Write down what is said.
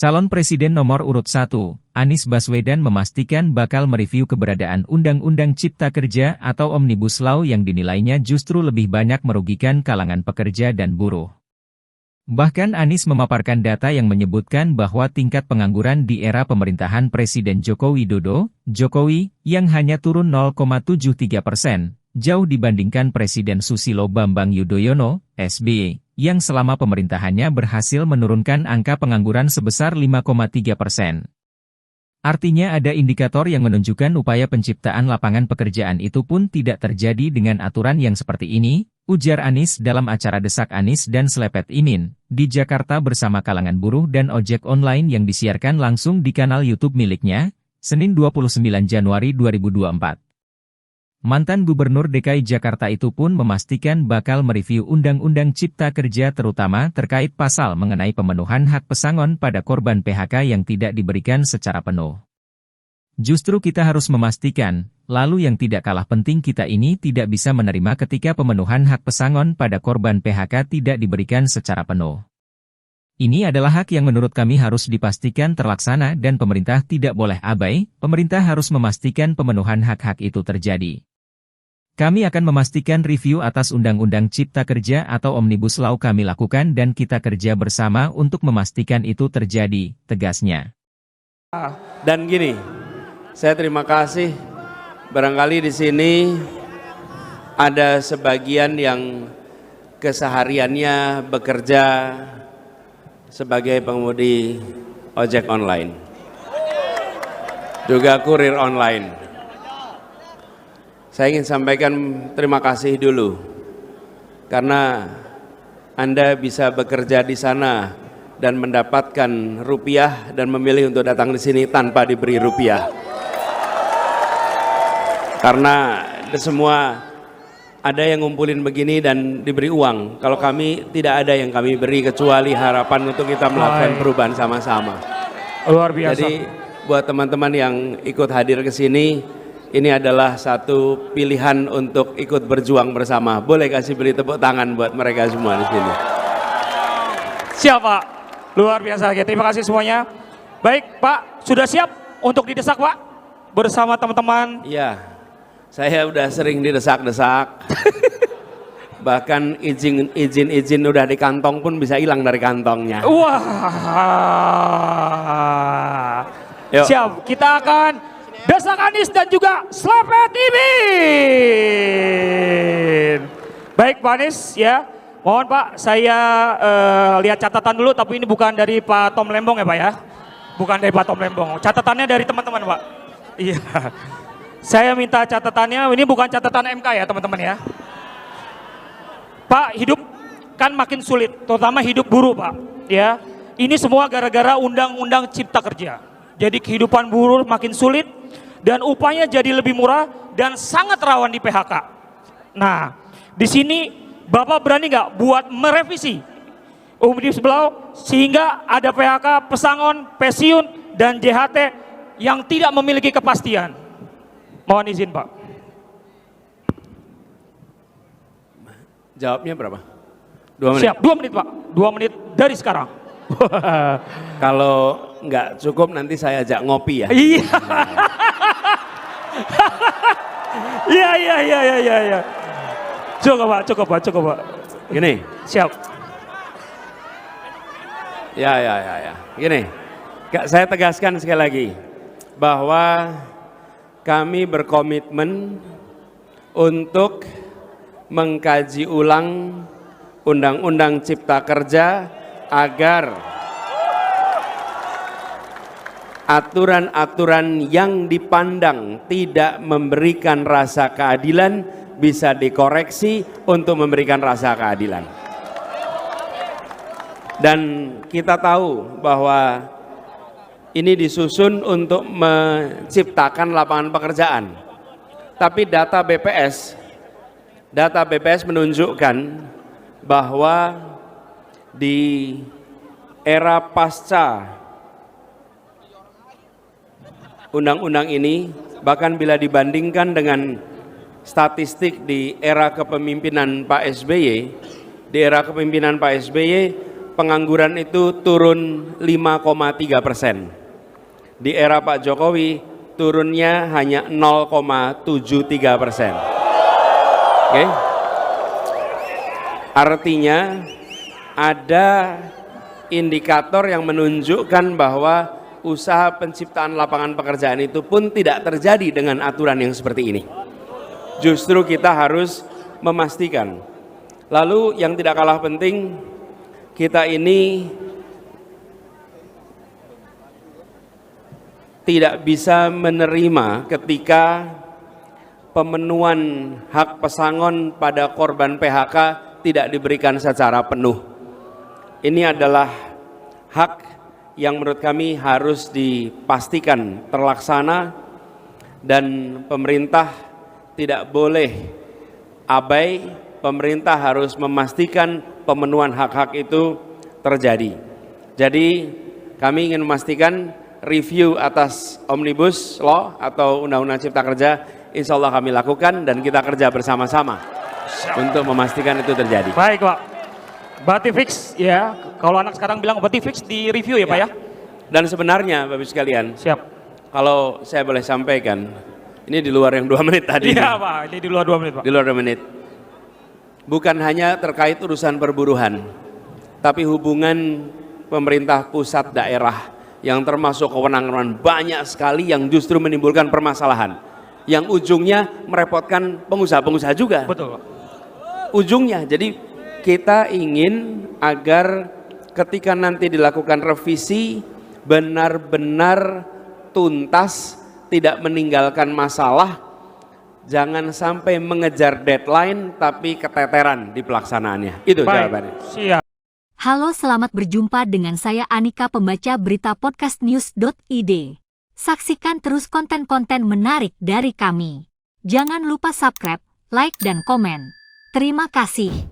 Calon Presiden nomor urut 1, Anies Baswedan memastikan bakal mereview keberadaan Undang-Undang Cipta Kerja atau Omnibus Law yang dinilainya justru lebih banyak merugikan kalangan pekerja dan buruh. Bahkan Anies memaparkan data yang menyebutkan bahwa tingkat pengangguran di era pemerintahan Presiden Joko Widodo, Jokowi, yang hanya turun 0,73%, jauh dibandingkan Presiden Susilo Bambang Yudhoyono, SBY, yang selama pemerintahannya berhasil menurunkan angka pengangguran sebesar 5,3%. Artinya ada indikator yang menunjukkan upaya penciptaan lapangan pekerjaan itu pun tidak terjadi dengan aturan yang seperti ini, ujar Anies dalam acara Desak Anies dan Selepet Imin, di Jakarta bersama kalangan buruh dan ojek online yang disiarkan langsung di kanal YouTube miliknya, Senin 29 Januari 2024. Mantan Gubernur DKI Jakarta itu pun memastikan bakal mereview Undang-Undang Cipta Kerja terutama terkait pasal mengenai pemenuhan hak pesangon pada korban PHK yang tidak diberikan secara penuh. Justru kita harus memastikan, lalu yang tidak kalah penting kita ini tidak bisa menerima ketika pemenuhan hak pesangon pada korban PHK tidak diberikan secara penuh. Ini adalah hak yang menurut kami harus dipastikan terlaksana dan pemerintah tidak boleh abai, pemerintah harus memastikan pemenuhan hak-hak itu terjadi. Kami akan memastikan review atas Undang-Undang Cipta Kerja atau Omnibus Law kami lakukan dan kita kerja bersama untuk memastikan itu terjadi, tegasnya. Dan gini, saya terima kasih, barangkali di sini ada sebagian yang kesehariannya bekerja sebagai pengemudi ojek online, juga kurir online. Saya ingin sampaikan terima kasih dulu, karena Anda bisa bekerja di sana dan mendapatkan rupiah dan memilih untuk datang di sini tanpa diberi rupiah. Karena semua ada yang ngumpulin begini dan diberi uang. Kalau kami tidak ada yang kami beri kecuali harapan untuk kita melakukan perubahan sama-sama. Luar biasa. Jadi buat teman-teman yang ikut hadir ke sini, ini adalah satu pilihan untuk ikut berjuang bersama. Boleh kasih beri tepuk tangan buat mereka semua di sini. Siap Pak, luar biasa. Terima kasih semuanya. Baik Pak, sudah siap untuk didesak Pak? Bersama teman-teman. Iya, saya udah sering didesak-desak. Bahkan izin udah di kantong pun bisa hilang dari kantongnya. Wah. Yuk. Siap, kita akan Desak Anies dan juga Selepet Imin. Baik Pak Anies ya, mohon Pak saya lihat catatan dulu, tapi ini bukan dari Pak Tom Lembong ya Pak ya. Bukan dari Pak Tom Lembong, catatannya dari teman-teman Pak. Iya, saya minta catatannya, ini bukan catatan MK ya teman-teman ya. Pak, hidup kan makin sulit, terutama hidup buruh Pak ya. Ini semua gara-gara Undang-Undang Cipta Kerja. Jadi kehidupan buruh makin sulit dan upahnya jadi lebih murah dan sangat rawan di PHK. Nah, di sini Bapak berani nggak buat merevisi Omnibus Law sehingga ada PHK, pesangon, pensiun, dan JHT yang tidak memiliki kepastian? Mohon izin Pak. Jawabnya berapa? 2 menit? Siap, 2 menit Pak. 2 menit dari sekarang. Kalau nggak cukup nanti saya ajak ngopi ya. Iya. Iya. Cukup Pak. Gini. Siap. Ya. Gini, saya tegaskan sekali lagi bahwa kami berkomitmen untuk mengkaji ulang Undang-Undang Cipta Kerja agar aturan-aturan yang dipandang tidak memberikan rasa keadilan bisa dikoreksi untuk memberikan rasa keadilan. Dan kita tahu bahwa ini disusun untuk menciptakan lapangan pekerjaan. Tapi data BPS menunjukkan bahwa di era pasca undang-undang ini, bahkan bila dibandingkan dengan statistik di era kepemimpinan Pak SBY, pengangguran itu turun 5,3%. Di era Pak Jokowi turunnya hanya 0,73%. Oke? Artinya ada indikator yang menunjukkan bahwa usaha penciptaan lapangan pekerjaan itu pun tidak terjadi dengan aturan yang seperti ini. Justru kita harus memastikan. Lalu yang tidak kalah penting, kita ini tidak bisa menerima ketika pemenuhan hak pesangon pada korban PHK tidak diberikan secara penuh. Ini adalah hak yang menurut kami harus dipastikan terlaksana dan pemerintah tidak boleh abai, pemerintah harus memastikan pemenuhan hak-hak itu terjadi. Jadi kami ingin memastikan review atas Omnibus Law atau Undang-Undang Cipta Kerja insya Allah kami lakukan dan kita kerja bersama-sama untuk memastikan itu terjadi. Baik Pak. Berarti fix ya, kalau anak sekarang bilang berarti fix di review ya Pak ya? Dan sebenarnya Bapak sekalian, Siap. kalau saya boleh sampaikan, ini di luar yang 2 menit tadi. Iya Pak, ini di luar 2 menit Pak. Di luar 2 menit. Bukan hanya terkait urusan perburuhan, tapi hubungan pemerintah pusat daerah yang termasuk kewenangan banyak sekali yang justru menimbulkan permasalahan. Yang ujungnya merepotkan pengusaha-pengusaha juga. Betul Pak. Ujungnya, jadi kita ingin agar ketika nanti dilakukan revisi benar-benar tuntas, tidak meninggalkan masalah, jangan sampai mengejar deadline tapi keteteran di pelaksanaannya. Itu jawabannya. Siap. Halo, selamat berjumpa dengan saya Anika, pembaca berita podcastnews.id. Saksikan terus konten-konten menarik dari kami. Jangan lupa subscribe, like, dan komen. Terima kasih.